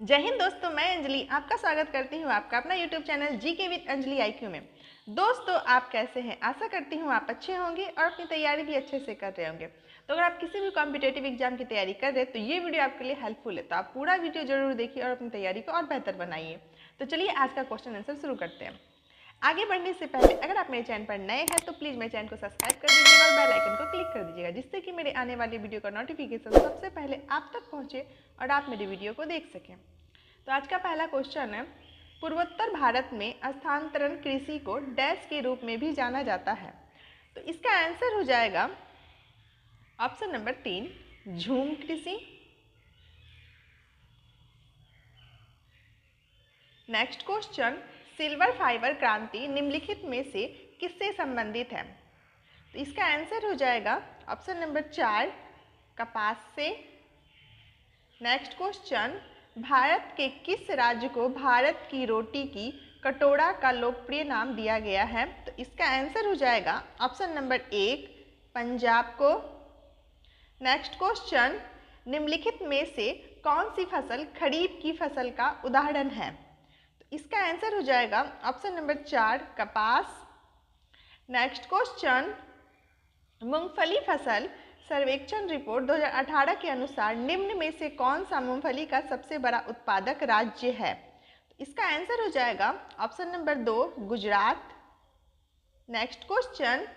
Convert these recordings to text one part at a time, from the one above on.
जय हिंद दोस्तों, मैं अंजलि आपका स्वागत करती हूँ आपका अपना YouTube channel GK with Anjali IQ में। दोस्तों, आप कैसे हैं? आशा करती हूँ आप अच्छे होंगे और अपनी तैयारी भी अच्छे से कर रहे होंगे। तो अगर आप किसी भी कॉम्पिटेटिव एग्जाम की तैयारी कर रहे हैं तो ये वीडियो आपके लिए हेल्पफुल है, तो आप पूरा वीडियो जरूर देखिए और अपनी तैयारी को और बेहतर बनाइए। तो चलिए आज का क्वेश्चन आंसर शुरू करते हैं। आगे बढ़ने से पहले अगर आप मेरे चैनल पर नए हैं तो प्लीज़ मेरे चैनल को सब्सक्राइब कर दीजिएगा और बेल आइकन को क्लिक कर दीजिएगा, जिससे कि मेरे आने वाली वीडियो का नोटिफिकेशन सबसे पहले आप तक पहुंचे और आप मेरी वीडियो को देख सकें। तो आज का पहला क्वेश्चन है, पूर्वोत्तर भारत में स्थानांतरण कृषि को डैश के रूप में भी जाना जाता है। तो इसका आंसर हो जाएगा ऑप्शन नंबर 3, झूम कृषि। नेक्स्ट क्वेश्चन, सिल्वर फाइबर क्रांति निम्नलिखित में से किससे संबंधित है? तो इसका आंसर हो जाएगा ऑप्शन नंबर 4, कपास से। नेक्स्ट क्वेश्चन, भारत के किस राज्य को भारत की रोटी की कटोरा का लोकप्रिय नाम दिया गया है? तो इसका आंसर हो जाएगा ऑप्शन नंबर 1, पंजाब को। नेक्स्ट क्वेश्चन, निम्नलिखित में से कौन सी फसल खरीफ की फसल का उदाहरण है? तो इसका आंसर हो जाएगा ऑप्शन नंबर 4, कपास। नेक्स्ट क्वेश्चन, मूंगफली फसल सर्वेक्षण रिपोर्ट 2018 के अनुसार निम्न में से कौन सा मूंगफली का सबसे बड़ा उत्पादक राज्य है? तो इसका आंसर हो जाएगा option number 2, Gujarat. Next question,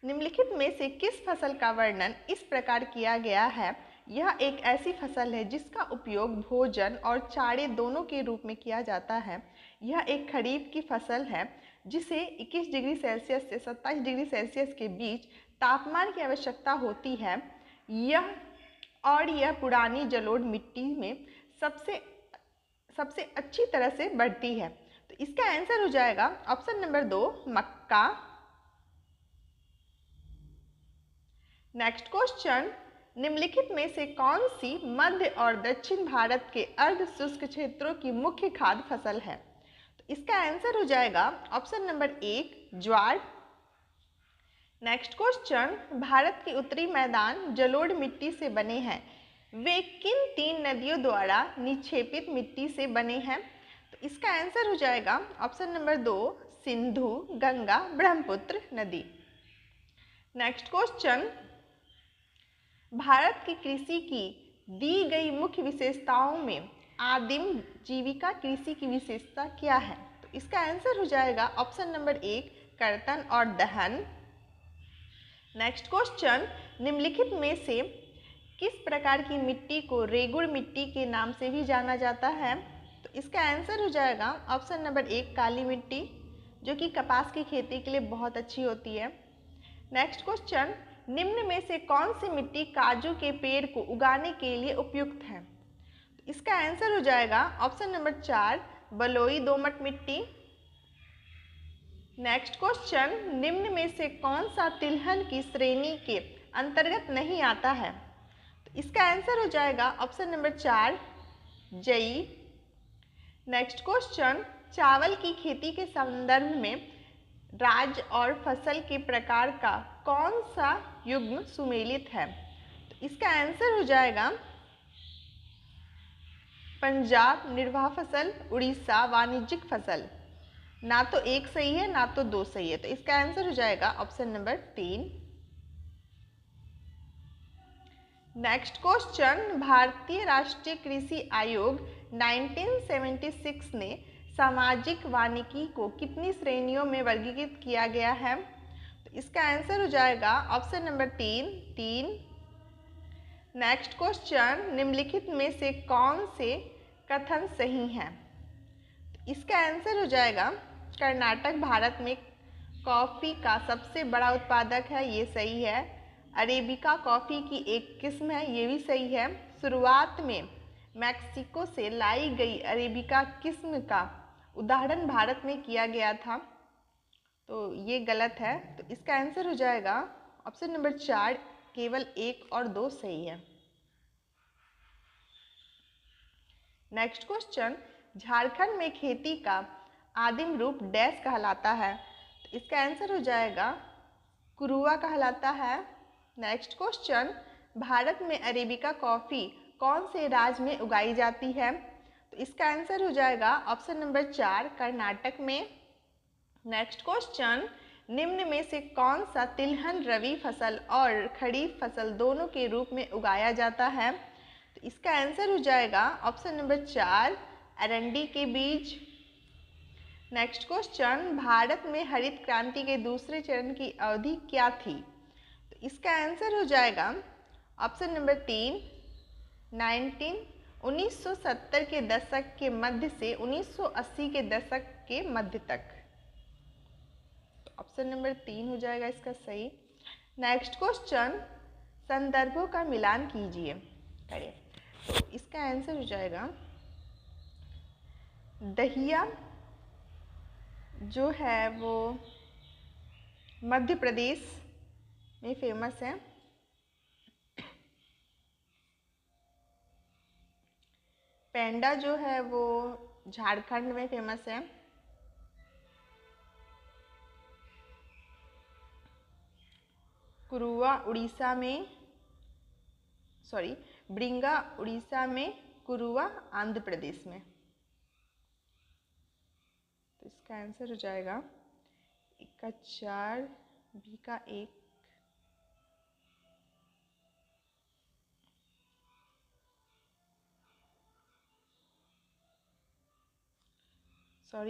निम्नलिखित में से किस फसल का वर्णन इस प्रकार किया गया है? यह एक ऐसी फसल है जिसका उपयोग भोजन और चारे दोनों के रूप में किया जाता है। यह एक खरीफ की फसल है जिसे 21 डिग्री सेल्सियस से 27 डिग्री सेल्सियस के बीच तापमान की आवश्यकता होती है। यह पुरानी जलोढ़ मिट्टी में सबसे अच्छी तरह से बढ़ती है। तो इसका आंसर हो जाएगा ऑप्शन नंबर 2, मक्का। नेक्स्ट क्वेश्चन, निम्नलिखित में से कौन सी मध्य और दक्षिण भारत के अर्ध शुष्क क्षेत्रों की मुख्य खाद्य फसल है? तो इसका आंसर हो जाएगा ऑप्शन नंबर 1, ज्वार। नेक्स्ट क्वेश्चन, भारत के उत्तरी मैदान जलोढ़ मिट्टी से बने हैं, वे किन 3 नदियों द्वारा निक्षेपित मिट्टी से बने हैं? तो इसका आंसर हो जाएगा ऑप्शन नंबर 2, सिंधु, गंगा, ब्रह्मपुत्र नदी। नेक्स्ट क्वेश्चन, भारत की कृषि की दी गई मुख्य विशेषताओं में आदिम जीविका कृषि की विशेषता क्या है? तो इसका आंसर हो जाएगा ऑप्शन नंबर 1, कर्तन और दहन। नेक्स्ट क्वेश्चन, निम्नलिखित में से किस प्रकार की मिट्टी को रेगुड़ मिट्टी के नाम से भी जाना जाता है? तो इसका आंसर हो जाएगा ऑप्शन नंबर 1, काली मिट्टी, जो कि कपास की खेती के लिए बहुत अच्छी होती है। नेक्स्ट क्वेश्चन, निम्न में से कौन सी मिट्टी काजू के पेड़ को उगाने के लिए उपयुक्त है? तो इसका आंसर हो जाएगा ऑप्शन नंबर 4, बलुई दोमट मिट्टी। नेक्स्ट क्वेश्चन, निम्न में से कौन सा तिलहन की श्रेणी के अंतर्गत नहीं आता है? तो इसका आंसर हो जाएगा ऑप्शन नंबर 4, जई। नेक्स्ट क्वेश्चन, चावल की खेती के संदर्भ में राज्य और फसल के प्रकार का कौन सा युग्म सुमेलित है? तो इसका आंसर हो जाएगा पंजाब निर्वाह फसल, उड़ीसा वाणिज्यिक फसल। ना तो एक सही है ना तो 2 सही है, तो इसका आंसर हो जाएगा ऑप्शन नंबर 3। नेक्स्ट क्वेश्चन, भारतीय राष्ट्रीय कृषि आयोग 1976 ने सामाजिक वानिकी को कितनी श्रेणियों में वर्गीकृत किया गया है? तो इसका आंसर हो जाएगा ऑप्शन नंबर 3। नेक्स्ट क्वेश्चन, निम्नलिखित में से कौन से कथन सही हैं? तो इसका आंसर हो जाएगा कर्नाटक भारत में कॉफ़ी का सबसे बड़ा उत्पादक है, ये सही है। अरेबिका कॉफ़ी की एक किस्म है, ये भी सही है। शुरुआत में मैक्सिको से लाई गई अरेबिका किस्म का उदाहरण भारत में किया गया था, तो ये गलत है। तो इसका आंसर हो जाएगा ऑप्शन नंबर 4, केवल 1 और 2 सही है। नेक्स्ट क्वेश्चन, झारखंड में खेती का आदिम रूप डैश कहलाता है? तो इसका आंसर हो जाएगा कुरुआ कहलाता है। नेक्स्ट क्वेश्चन, भारत में अरेबिका कॉफ़ी कौन से राज्य में उगाई जाती है? तो इसका आंसर हो जाएगा ऑप्शन नंबर 4 कर्नाटक में। नेक्स्ट क्वेश्चन, निम्न में से कौन सा तिलहन रबी फसल और खरीफ फसल दोनों के रूप में उगाया जाता है? तो इसका आंसर हो जाएगा ऑप्शन नंबर 4 अरंडी के बीज। नेक्स्ट क्वेश्चन, भारत में हरित क्रांति के दूसरे चरण की अवधि क्या थी? तो इसका आंसर हो जाएगा ऑप्शन नंबर 3 1970 के दशक के मध्य से 1980 के दशक के मध्य तक। ऑप्शन नंबर 3 हो जाएगा इसका सही। नेक्स्ट क्वेश्चन, संदर्भों का मिलान कीजिए, करिए। तो इसका आंसर हो जाएगा दहिया जो है वो मध्य प्रदेश में फेमस है। पेंडा जो है वो झारखंड में फेमस है। कुरुआ उड़ीसा में, ब्रिंगा उड़ीसा में, कुरुआ आंध्र प्रदेश में। तो इसका आंसर हो जाएगा ए का 4 बी का 1।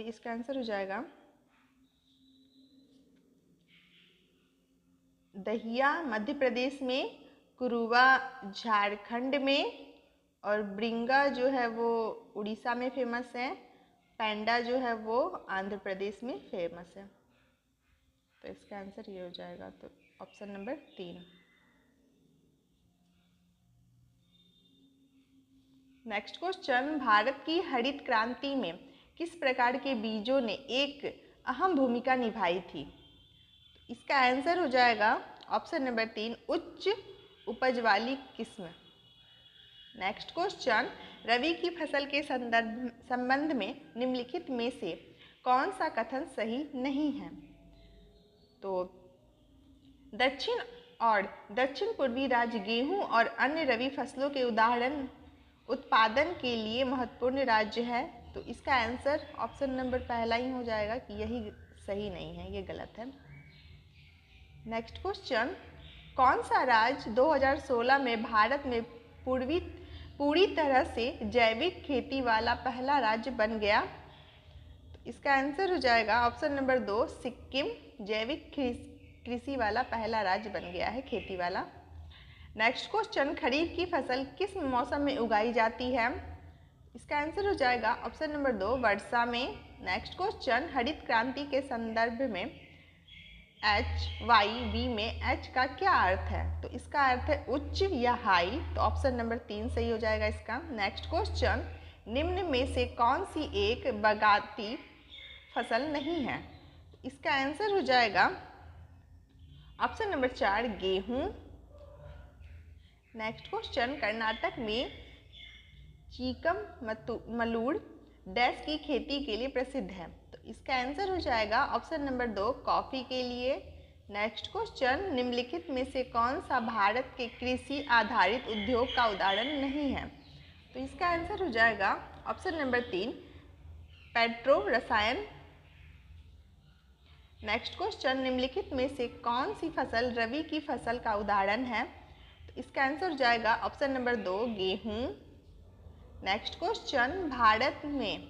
इसका आंसर हो जाएगा दहिया मध्य प्रदेश में, कुरुआ झारखंड में, और ब्रिंगा जो है वो उड़ीसा में फेमस है। पेंडा जो है वो आंध्र प्रदेश में फेमस है। तो इसका आंसर ये हो जाएगा, तो option number 3। Next question, Bharat की हरित क्रांति में किस प्रकार के बीजों ने एक अहम भूमिका निभाई थी? इसका आंसर हो जाएगा ऑप्शन नंबर 3 उच्च उपज वाली किस्म। नेक्स्ट क्वेश्चन, रबी की फसल के संबंध में निम्नलिखित में से कौन सा कथन सही नहीं है? तो दक्षिण और दक्षिण पूर्वी राज्य गेहूं और अन्य रबी फसलों के उत्पादन के लिए महत्वपूर्ण राज्य है। तो इसका आंसर ऑप्शन नंबर पहला ही हो जाएगा कि यही सही नहीं है, ये गलत है। नेक्स्ट क्वेश्चन, कौन सा राज्य 2016 में भारत में पूरी तरह से जैविक खेती वाला पहला राज्य बन गया? तो इसका आंसर हो जाएगा ऑप्शन नंबर 2 सिक्किम जैविक कृषि वाला पहला राज्य बन गया है, खेती वाला। नेक्स्ट क्वेश्चन, खरीफ की फसल किस मौसम में उगाई जाती है? इसका आंसर हो जाएगा ऑप्शन नंबर 2 वर्षा में। नेक्स्ट क्वेश्चन, हरित क्रांति के संदर्भ में HYV में H का क्या अर्थ है? तो इसका अर्थ है उच्च या हाई। तो ऑप्शन नंबर 3 सही हो जाएगा इसका। नेक्स्ट क्वेश्चन, निम्न में से कौन सी एक बागायती फसल नहीं है? इसका आंसर हो जाएगा ऑप्शन नंबर 4 गेहूं। नेक्स्ट क्वेश्चन, कर्नाटक में चिकममलूर डैश की खेती के लिए प्रसिद्ध है। तो इसका आंसर हो जाएगा ऑप्शन नंबर 2 कॉफ़ी के लिए। नेक्स्ट क्वेश्चन, निम्नलिखित में से कौन सा भारत के कृषि आधारित उद्योग का उदाहरण नहीं है? तो इसका आंसर हो जाएगा ऑप्शन नंबर 3 पेट्रो रसायन। नेक्स्ट क्वेश्चन, निम्नलिखित में से कौन सी फसल रबी की फसल का उदाहरण है? तो इसका आंसर हो जाएगा ऑप्शन नंबर 2 गेहूं। नेक्स्ट क्वेश्चन, भारत में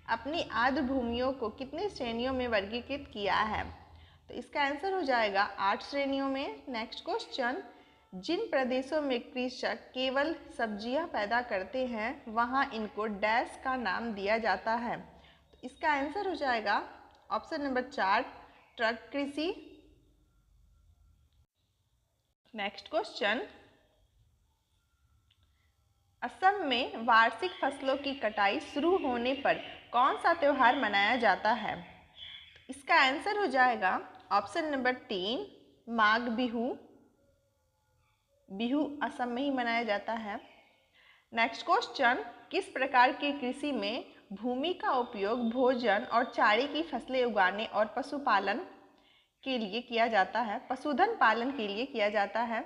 अपनी आर्द्र भूमियों को कितने श्रेणियों में वर्गीकृत किया है? तो इसका आंसर हो जाएगा 8 श्रेणियों में। नेक्स्ट क्वेश्चन, जिन प्रदेशों में कृषक केवल सब्जियां पैदा करते हैं वहां इनको डैश का नाम दिया जाता है। तो इसका आंसर हो जाएगा ऑप्शन नंबर 4 ट्रक कृषि। नेक्स्ट क्वेश्चन, असम में वार्षिक फसलों की कटाई शुरू होने पर कौन सा त्यौहार मनाया जाता है? इसका आंसर हो जाएगा ऑप्शन नंबर 3 माघ बिहू। बिहू असम में ही मनाया जाता है। नेक्स्ट क्वेश्चन, किस प्रकार की कृषि में भूमि का उपयोग भोजन और चारे की फसलें उगाने और पशुपालन के लिए किया जाता है, पशुधन पालन के लिए किया जाता है?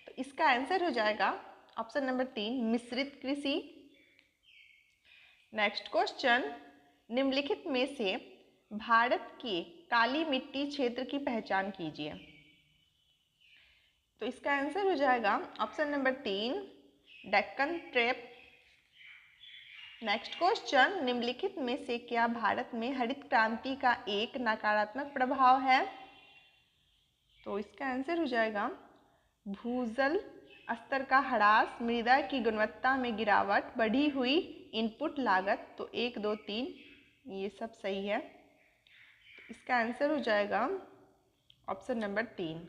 तो इसका आंसर हो जाएगा ऑप्शन नंबर 3 मिश्रित कृषि। नेक्स्ट क्वेश्चन, निम्नलिखित में से भारत के काली मिट्टी क्षेत्र की पहचान कीजिए। तो इसका आंसर हो जाएगा option number 3 Deccan trap. Next question, निम्नलिखित में से क्या भारत में हरित क्रांति का एक नकारात्मक प्रभाव है? तो इसका आंसर हो जाएगा भूजल स्तर का ह्रास, मृदा की गुणवत्ता में गिरावट, बढ़ी हुई इनपुट लागत। तो 1, 2, 3 ये सब सही है। तो इसका आंसर हो जाएगा ऑप्शन नंबर 3।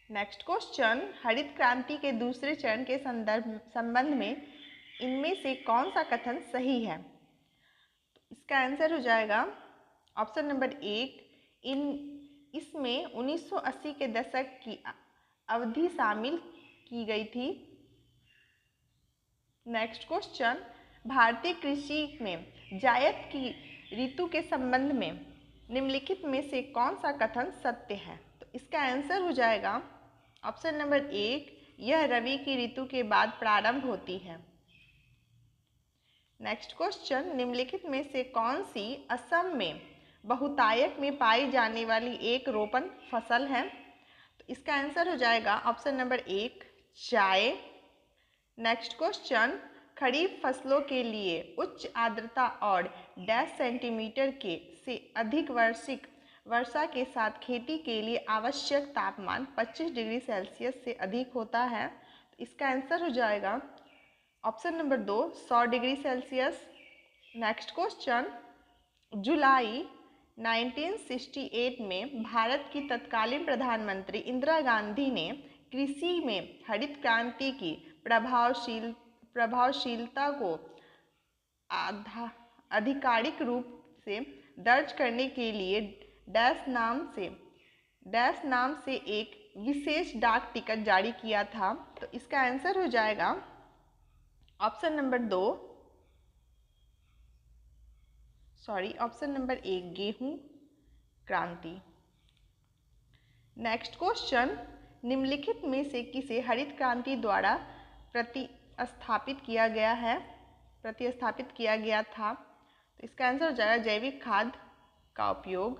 नेक्स्ट क्वेश्चन, हरित क्रांति के दूसरे चरण के संबंध में इनमें से कौन सा कथन सही है? इसका आंसर हो जाएगा ऑप्शन नंबर 1 इसमें 1980 के दशक की अवधि शामिल की गई थी। नेक्स्ट क्वेश्चन, भारतीय कृषि में जायद की ऋतु के संबंध में निम्नलिखित में से कौन सा कथन सत्य है? तो इसका आंसर हो जाएगा ऑप्शन नंबर 1 यह रवि की ऋतु के बाद प्रारंभ होती है। नेक्स्ट क्वेश्चन, निम्नलिखित में से कौन सी असम में बहुतायत में पाई जाने वाली एक रोपण फसल है? तो इसका आंसर हो जाएगा ऑप्शन नंबर 1 चाय। नेक्स्ट क्वेश्चन, खरीफ फसलों के लिए उच्च आर्द्रता और डैश सेंटीमीटर के से अधिक वार्षिक वर्षा के साथ खेती के लिए आवश्यक तापमान 25 डिग्री सेल्सियस से अधिक होता है। तो इसका आंसर हो जाएगा option number 2 100 degree Celsius. Next question, जुलाई 1968 में भारत की तत्कालीन प्रधानमंत्री इंदिरा गांधी ने कृषि में हरित क्रांति की प्रभावशीलता को आधिकारिक रूप से दर्ज करने के लिए डैश नाम से एक विशेष डाक टिकट जारी किया था। तो इसका आंसर हो जाएगा ऑप्शन नंबर 1 गेहूं क्रांति। नेक्स्ट क्वेश्चन, निम्नलिखित में से किसे हरित क्रांति द्वारा प्रतिस्थापित किया गया था? तो इसका आंसर हो जाएगा जैविक खाद का उपयोग।